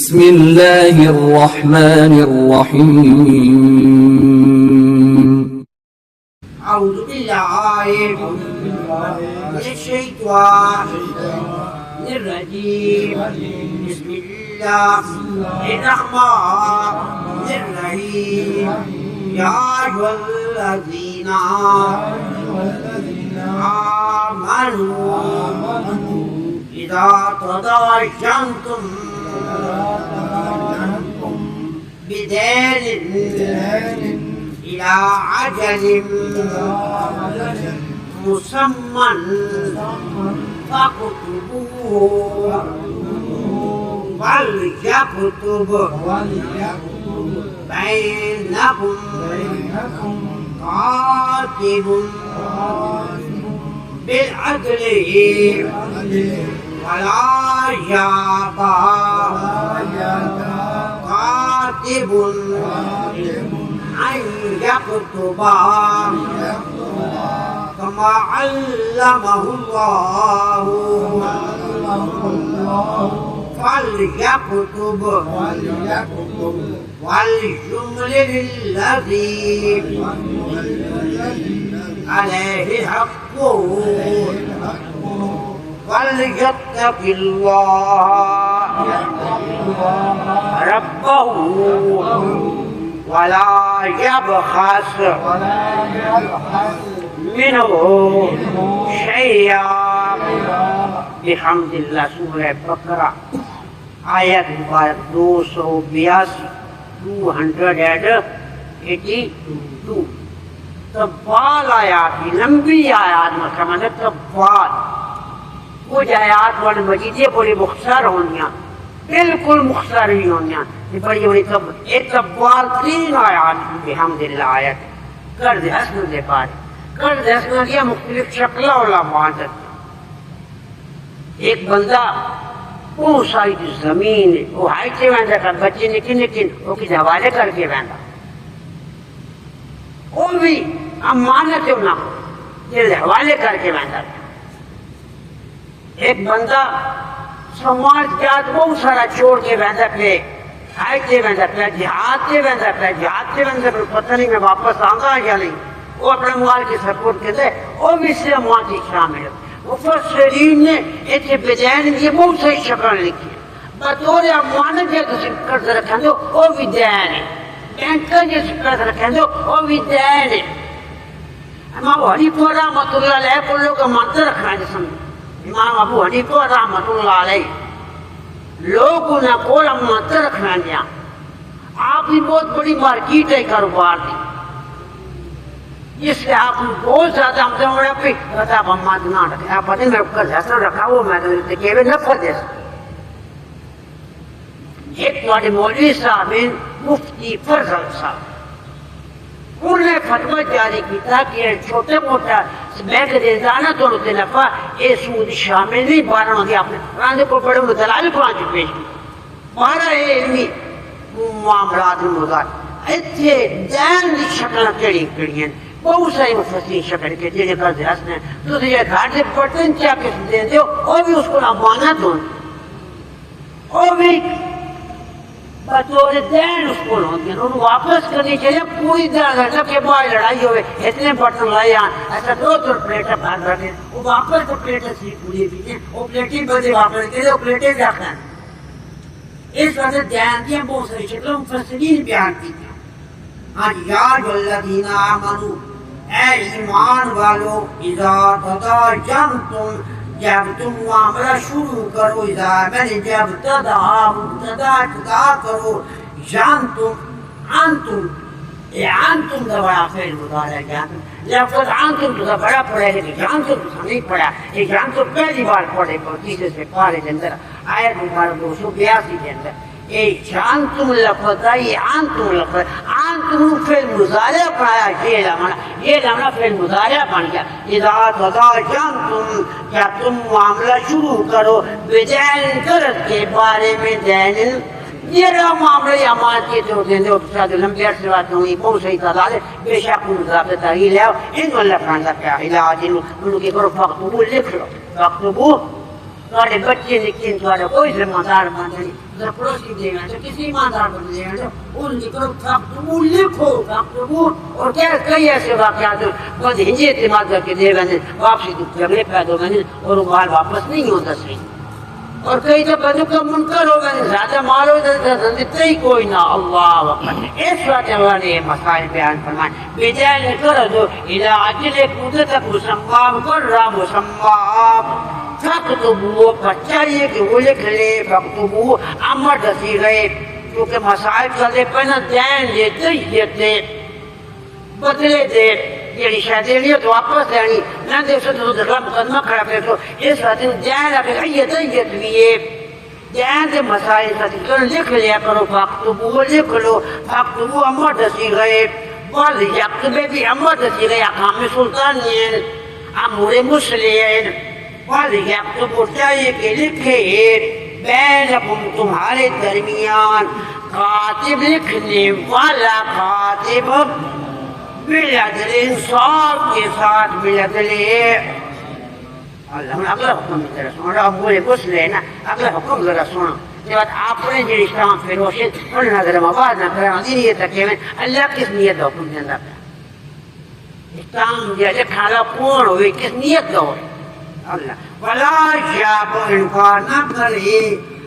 بسم الله الرحمن الرحيم. أعوذ بالله من الشيطان الرجيم. بسم الله الرحمن الرحيم. يا أيها الذين آمنوا إذا تداينتم بدين إلى عجل مسمى فاكتبوه وليكتب بينكم كاتب بالعدل ولا يأبى كاتب أن يكتب كما علمه الله فليكتب وليملل الذي عليه الحق وليتق الله ربه ولا يبخس منه شيئا. بحمد اللہ. سورہ بقرہ آیت مبارک 282. طوال آیات کی لمبی آیات مکمل طوال. کچھ آیات والی مجید یہ بڑی مختصر ہونیاں، بالکل مختصر ہی ہونیاں. یہ بڑی بڑی ایک طوال 3 آیات کی بحمدللہ آیت. قرض حسن دے پارے قرض حسن دیا مختلف شکلہ علماء سکتے. ایک بندہ بہت ساری زمین وہ ہائٹے ویندہ کر بچے نکن وہ کسی حوالے کر کے ویندہ وہ بھی امانت ہونا یہ حوالے کر کے ویندہ. ایک بندہ سماج جات بہت سارا چھوڑ کے ویندہ پہ ہائٹے ویندہ پہ جہاد سے ویندہ پہ پتہ نہیں میں واپس آنگا یا نہیں. وہ اپنے موال کی سپورٹ کے دے وہ بھی اس سے امانتی شامل ہے. مفسرین نے ایتھے بدین یہ بہت صحیح شکل لکھی ہے. بطور امانت جے تسی قرض رکھیں دو وہ بھی دین ہے. بینکہ جے قرض رکھیں دو وہ بھی دین ہے. امام ابو حنیفہ رحمۃ اللہ علیہ کو لوگ امانت رکھنا ہے. جسم امام ابو حنیفہ رحمۃ اللہ علیہ لوگوں نے کو امانت رکھنا دیا. آپ بھی بہت بڑی مارکیٹ ہے کاروبار دی جس سے آپ بہت زیادہ ہم سے ہمارے پہ بتا آپ امانت نہ رکھیں. آپ پتہ میں کا جیسا رکھا وہ میں نے کہے نفع دے سکتا. ایک تھوڑے مولوی صاحب مفتی فرزل صاحب انہوں نے فتویٰ جاری کیتا کہ چھوٹے موٹا بینک دے دانا تو انہوں نے نفع اے سود شامل نہیں. بارہ ہوگی آپ نے قرآن کو پڑھے انہوں نے دلائل قرآن کی پیش کی. بارہ علمی معاملات مزار اتھے دین دی شکلیں کڑی ہیں. بہت ساری مفسرین شکل کے جنہیں قرض حسن ہے تو یہ گھر سے برتن چاہ کے دے دو وہ بھی اس کو امانت ہوں وہ بھی بطور دین اس کو ہوتی ہیں. انہوں واپس کرنی چاہیے پوری طرح کے بعد لڑائی ہوئے اتنے برتن لائے آن ایسا 2 پلیٹیں بھاگ رکھیں وہ واپس تو پلیٹیں سی پوری بھی ہیں وہ پلیٹیں بندے واپس کریں وہ پلیٹیں رکھیں. اس وجہ دین دیا بہت ساری شکلوں مفسرین بیان کی ہیں. آج یاد والذین آمنوا اے ایمان والو اذا تداینتم جب تم معاملہ شروع کرو اذا میں جب مبتدا کرو جانتم انتم انتم دا بڑا فعل مضارع جانتم لفظ انتم تو بڑا پڑھا ہے جانتم تو نہیں پڑھا. یہ جانتم پہلی بار پڑھے کو تیسرے سے پارے کے اندر آیت مبارک 282 کے اندر اے جانتم لفظ یہ انتم لفظ انتم فعل مضارع پڑھایا یہ لمحہ فعل مضارع بن گیا. اذا تداینتم جب تم معاملہ شروع کرو بدین قرض کے بارے میں دین یہ رہا معاملہ امانت کے تو دیں دے شاید لمبی عرصے بات ہوئی بہت صحیح تعداد ہے. بے شک ان ضابطہ تحریر ہے ان اللہ فرانزہ کیا علاج انہوں کی کرو فاکتبو لکھ لو فاکتبو تھوڑے بچے نکل تھوڑا کوئی ذمہ دار بن نہیں پڑوسی دے گا تو کسی ایماندار بن دے گا ان لکھو فاکتبو لکھو فاکتبو اور کیا کئی ایسے واقعات بند ہنجے اعتماد کر کے دے گئے واپسی جھگڑے پیدا ہو گئے اور وہ مال واپس نہیں ہوتا صحیح اور کئی تو بدو کا منکر ہو گئے زیادہ مال ہو دیتا ہی کوئی نہ اللہ اکبر اس وقت اللہ نے یہ مسائل بیان فرمائے بجائے کر دو الى عجل مدتک مسمى مقرر مسمى فاکتبو پر چاہیے کہ وہ لکھ لے فاکتبو امر دسی گئے کیونکہ مسائل چلے پہنا دین دے دیت دے بدلے دے یہ شادی لیے تو واپس دینی نہ دے سو تو درگاہ مقدمہ کھڑا پہ تو اس وقت دین رکھے یہ دیت بھی دین دے مسائل سے لکھ لیا کرو فاکتبو لکھ لو فاکتبو امر دسی گئے بل یکتبے بھی امر دسی گئے اقام سلطانین امور مسلمین وَلْيَكْتُبُ چاہیے کہ لکھے بینکم تمہارے درمیان کاتب لکھنے والا کاتب بالعدل انصاف کے ساتھ بالعدل اللہ اگلا حکم ذرا سنو امور مسلمین اگلا حکم ذرا سنو جب آپ نے جو اسلام پہ روشن انہوں نظر مباد نہ کرنا نیت رکھے میں اللہ کس نیت دا حکم دینا پہ اسلام جو لکھانا کون ہوئی کس نیت دا ہوئی اللہ ولا جاب انکار نہ کرے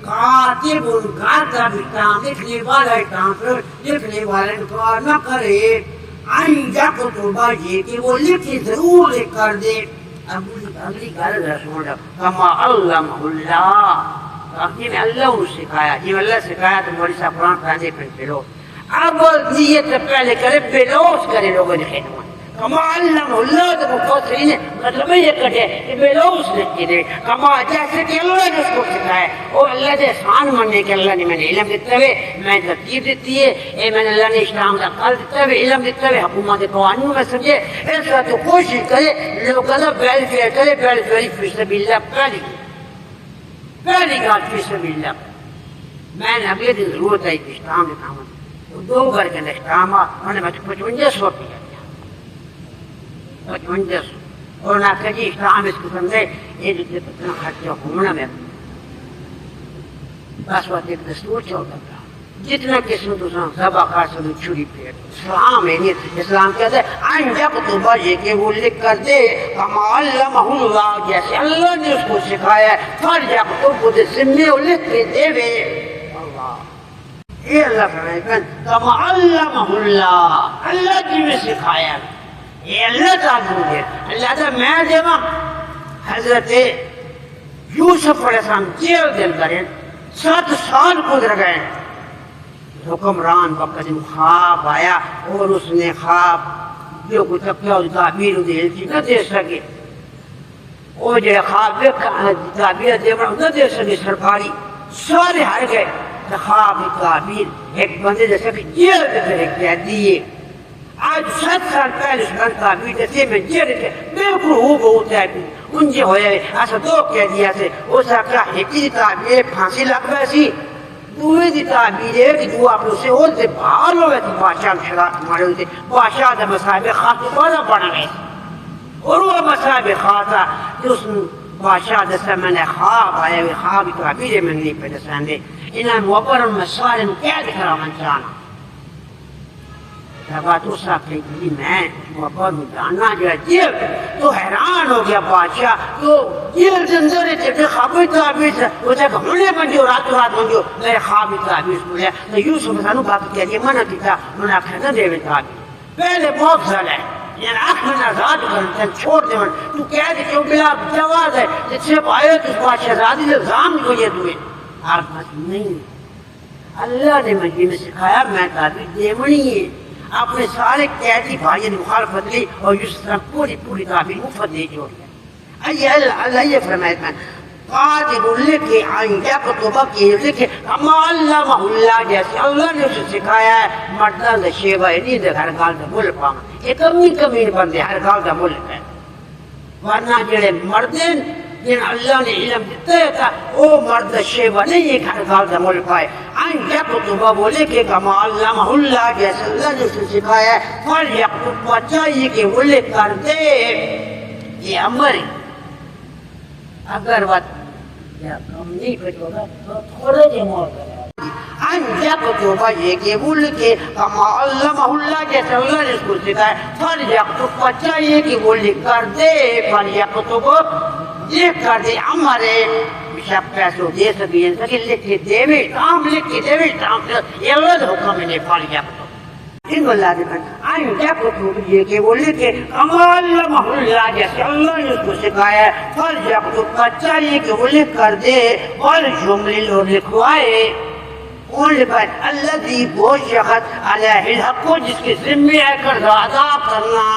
کاتب کاتب کام لکھنے والا کام لکھنے والا انکار نہ کرے ان یکتب یہ کہ وہ لکھی ضرور کر دے اگلی گل رسول کما علمہ اللہ تاکہ میں اللہ انہوں سکھایا جب اللہ سکھایا تو مولی صاحب قرآن پڑھنے پھر پھرو اب نیت پہلے کرے بلوس کرے لوگوں نے خدمت کما علم اللہ تو مفسرین نے مطلب یہ کہتے کہ بلوس لکھی دے کما جیسے کہ اللہ نے اس کو سکھایا وہ اللہ دے احسان مننے کہ اللہ نے میں نے علم دیتا ہوئے میں ترتیب دیتی ہے اے میں نے اللہ نے اسلام کا قل دیتا ہوئے علم دیتا ہوئے حکومت قوانین میں سمجھے اس کا تو کوشش کرے لوگوں کا ویلفیئر کرے ویلفیئر فی سبیل اللہ پہلی گال فی سبیل اللہ میں نے اگلے دن ضرورت ہے اسلام کے کام دو گھر کے اندر اسلام انہوں نے مجھے 5500 روپیہ 5500 اور نہ کہ جی اسلام اس قسم سے یہ جو اتنا خرچہ ہونا میں بس وقت ایک دستور چلتا تھا جتنا قسم تو سبا خاص میں چھری پھیر اسلام ہے نہیں اسلام کہتا ہے ان یکتب یہ کہ وہ لکھ کر دے کما علمہ اللہ جیسے اللہ نے اس کو سکھایا ہے فر یکتب وہ ذمے وہ لکھ کے دے وے اللہ یہ اللہ فرمائے کما علمہ اللہ اللہ جی میں سکھایا یہ اللہ تعالیٰ ہے اللہ تعالیٰ میں دے حضرت یوسف علیہ السلام جیل دل کریں 7 سال گزر گئے حکمران وقت خواب آیا اور اس نے خواب جو کچھ تعبیر نہ دے سکے وہ جو خواب تعبیر نہ دے سکے سرکاری سارے ہار گئے خواب تعبیر ایک بندے جیسے کہ جیل دے دیے آج 7 سال پہلے اس گھر تعبیر جیسے میں جیل کے بالکل ہو بہت ہے ان جو ہوئے ایسا دو کہہ دیا سے اس کا ایک تعبیر پھانسی لگ ویسی دوئے دی تعبیر ہے کہ جو آپ اسے ہوتے باہر ہوئے تھے بادشاہ شرات مارے ہوئے تھے بادشاہ دا مصاحب خاص بڑا بڑا گئے اور وہ مصاحب خاصا جو اس بادشاہ دستا میں نے خواب آئے ہوئے خواب تعبیر میں نہیں پہلے ساندے انہاں موبر مسائل قید کرا من چانا بات اس آپ کہیں کہ میں موبر جانا جو ہے جیل تو حیران ہو گیا بادشاہ تو جیل جندر ہے خوابی تعبیر سے وہ جب ہونے بن جو رات بن جو میرے خوابی تعبیر سن لیا تو یوسف سانو بات کہہ دیا منع کیتا انہوں نے آخر نہ دے وے تعبیر پہلے بہت سال ہے یعنی آخر آزاد کرنا چھوڑ دے تو کہہ دے کیوں بلا جواز ہے جس سے آئے تو اس بات شہزادی سے الزام کو یہ دوئے آپ بات نہیں اللہ نے مجھے میں سکھایا میں تعبیر دیونی ہے اپنے سارے قیدی بھائی نے مخالفت لی اور یوسف طرح پوری تعبیر مفت دے جوڑ گیا اللہ یہ فرمائے میں قاتب لکھے آئیں یکتب کی لکھے کما علمہ اللہ جیسے اللہ نے اسے سکھایا ہے مردان دا شیبہ نہیں دے ہر گال دا ملک پاما یہ کمی بندے ہر گال دا ملک ہے ورنہ جڑے مردین جن اللہ نے علم دیتا تھا وہ مرد شیبہ نہیں ایک ہر گال دا ملک پائے آئیں یکتب وہ لکھے کما علمہ اللہ جیسے اللہ نے اسے سکھایا ہے فر یکتب چاہیے کہ وہ لکھ کر دے یہ امر ہے اگر وہ یا کم نہیں کٹوگا تو تھوڑا جمع کرے ان یکتب یہ بول کے کما علمہ اللہ جیسے اللہ نے اس کو سکھایا فلیکتب کو چاہیے کہ وہ لکھ کر دے فلیکتب لکھ کر دے ہمارے شب پیسوں دے سکے لکھ کے دے بھی کام لکھ کے دے بھی کام یہ اللہ کا حکم ہے فلیکتب ان اللہ نے کہا ان یکتب یہ کہ وہ لکھ کے کما علمہ اللہ جیسے اللہ نے اس کو سکھایا فلیکتب کو چاہیے کہ وہ لکھ کر دے والجمل اور لکھوائے ان پر الذی وہ شخص علیہ الحق کو جس کے ذمہ ہے قرض ادا کرنا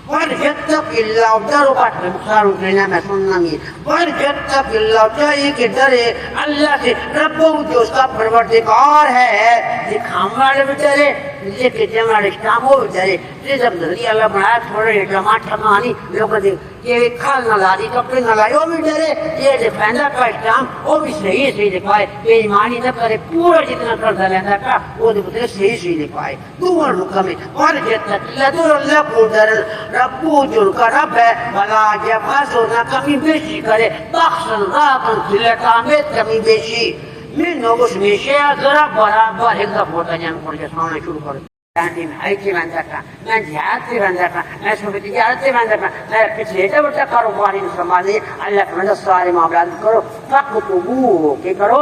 وَلْيَتَّقِ اللَّهُ ڈرو بات میں مختار اٹھنا میں سننا نہیں وَلْيَتَّقِ اللَّهُ چاہیے کہ ڈرے اللہ سے ربو جو اس کا پروردگار ہے دکھام والے بھی ڈرے جسے کہ جمع رشتہ وہ بھی ڈرے رزق ذریعہ اللہ بنایا تھوڑے ٹماٹر مانی لوگوں نے یہ کھال نہ لائی کپڑے نہ لائے وہ بھی ڈرے یہ دفعندہ کا اسلام وہ بھی صحیح دکھائے بے ایمانی نہ کرے پورا جتنا قرضہ لیندہ کا وہ دکھائے صحیح دکھائے دوار حکم ہے وَلْيَتَّقِ اللَّهُ اللہ کو ڈر ربو جو ان کا رب ہے بلا جب حسو نہ کمی بیشی کرے بخشن راکن سلطہ میں کمی بیشی میں نوگوش میں شیعہ ذرا برابر ایک دفعہ ہوتا جان کو جسمانا شروع کرو میں حیثی بندہ کا میں جہاد سے بندہ کا میں صوفی تجارت سے بندہ کا میں پچھلے بڑھتا کاروباری سنبھالے اللہ کے مدد سارے معاملات کرو فَقْتُبُوهُ کہ کرو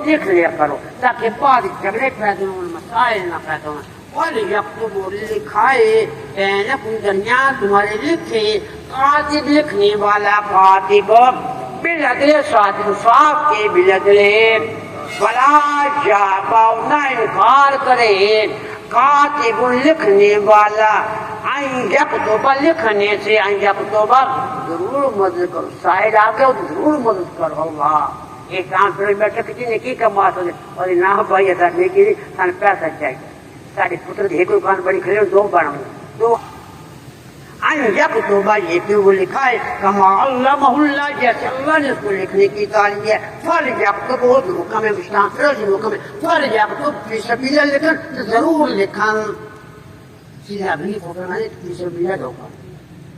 لکھ لیا کرو تاکہ بعد جھگڑے پیدا ہوں مسائل نہ پیدا ہوں وَلْيَكْتُبُ لکھائے بینکم درمیان تمہارے لکھے کاتب لکھنے والا کاتب بالعدل صادق صاف کے بالعدل ولا جاباؤ نہ انکار کرے کاتب لکھنے والا ان یکتب لکھنے سے ان یکتب ضرور مدد کرو سائل آگے ضرور مدد کرو اللہ ایک کام پر بیٹھا کسی نے کی کما سکے اور نہ بھائی ادا نہیں کی سن پیسہ چاہیے سارے پتر ایک دکان بڑی کھڑے دو بڑھوں تو ان یکتب یہ کہ وہ لکھائے کما علمہ اللہ جیسے اللہ نے اس کو لکھنے کی تعلیم ہے فلیکتب وہ حکم ہے مشتاں فروزی حکم ہے فلیکتب فی سبیل اللہ تو ضرور لکھن سیدھا بھی فرمانے فی سبیل اللہ ہوگا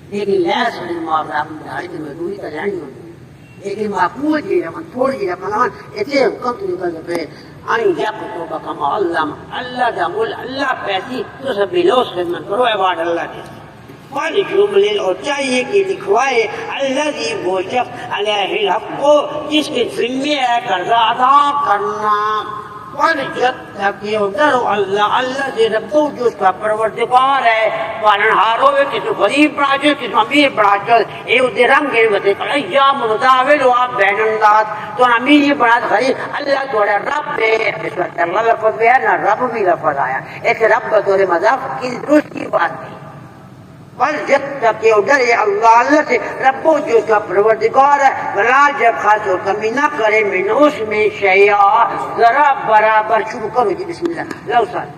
لیکن لیس من معاذ دہائی کی مزدوری کا جانی ہوگی لیکن معقول کی رقم تھوڑی کی رقم اتنے حکم تو نکل جائے ان یکتب کما علمہ اللہ دا مول اللہ پیسی تو سب بلوس خدمت کرو عباد اللہ کے وَلْيُمْلِلْ اور چاہیے کہ لکھوائے الذی وہ شخص علیہ الحق کو جس کے ذمہ ہے قرضہ ادا کرنا وَلْيَتَّقِ اور ڈرو اللہ اللہ سے ربو جو اس کا پروردگار ہے پالنہارو ہے کسی غریب بڑا جو کسی امیر بڑا جو اے ادھے رنگ ہے ودے کہ ایام مداول آپ بین انداز تو امیر بڑا غریب اللہ توڑا رب ہے اس وقت اللہ لفظ ہے نہ رب بھی لفظ آیا ایسے رب کا دور مذاق کسی درست کی بات نہیں وَلْيَتَّقِ ڈرے اللہ اللہ سے ربو جو اس کا پروردگار ہے ولا جب خاص اور کمی نہ کرے من اس میں شیعہ ذرا برابر شروع کرو جی بسم اللہ لو سال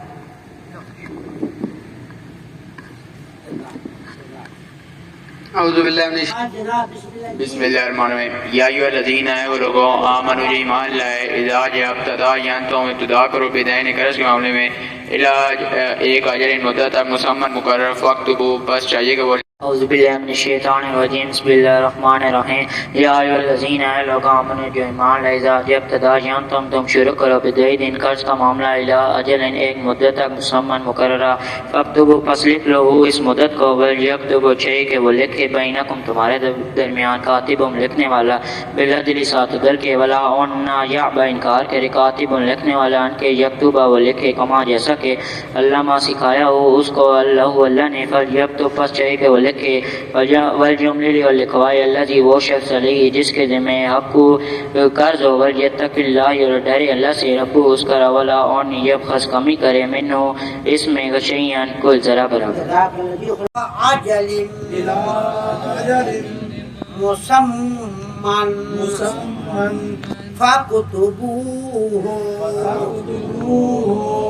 اعوذ باللہ من الشیطان بسم اللہ الرحمن الرحیم یا ایھا الذین آمنوا آمنوا ایمان لائے اذا جاء تداینتم ابتدا کرو بدین قرض کے معاملے میں علاج ایک اجل مدت تک مسمى مقرر فاکتبوا بس چاہیے کہ وہ اعوذ باللہ من الشیطان الرجیم بسم اللہ الرحمن الرحیم یا ایھا الذین آمنوا جو ایمان لائے اذا جاء تداینتم تم شروع کرو بدین قرض کا معاملہ علاج اجل ایک مدت تک مسمى مقررہ فاکتبوا پس لکھ لو اس مدت کو ولیکتب چاہیے کہ وہ لکھے بینکم تمہارے درمیان کاتب لکھنے والا بالعدل ساتھ عدل کے ولا ان یعب انکار کرے کاتب لکھنے والا ان کے یکتب وہ لکھے کما جیسا کہ اللہ ما سکھایا ہو اس کو اللہ نے فلیکتب پس چاہیے کہ وہ لکھے والجمل اور لکھوائے الذی وہ شخص علیہ جس کے ذمہ حق قرض ہو ولیتق اللہ اور ڈرے اللہ سے ربو اس کا ولا ان یبخس کمی کرے منہ اس میں غشیان کل ذرا برابر عجل مسمن فاکتبوه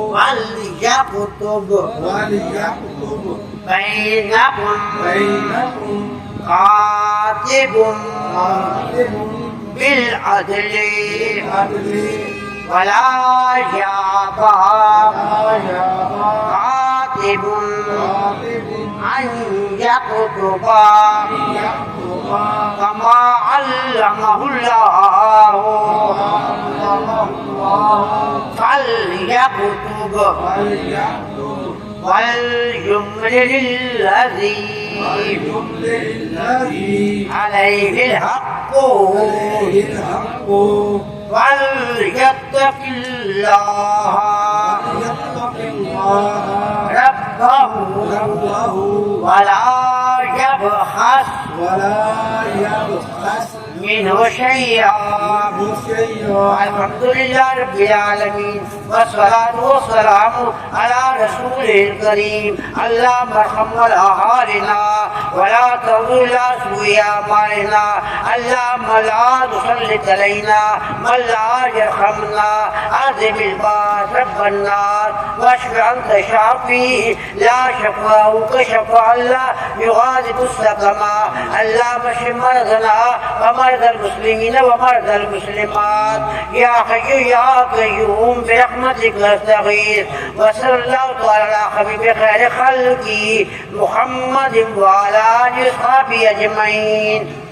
وليكتب بينكم كاتب بالعدل ولا يأبى كاتب أن يكتب كما علمه الله فليكتب وليملل الذي عليه الحق وليتق الله ربه ولا يبخس منه شيئا. الحمد لله رب العالمين والصلاة والسلام على رسوله الكريم. اللهم ارحم أهالنا ولا تضل سوء أعمالنا. اللهم لا تسلط علينا من لا يرحمنا. عذب الباس رب الناس واشف أنت شافي لا شفاء كشفاء الله يغادر السقما. اللهم اشف مرضنا ومرضى المسلمين ومرضى المسلمات يا حي يا قيوم برحمتك نستغيث. وصلى الله تعالى على حبيب خير خلقه محمد وعلى آله وصحبه أجمعين.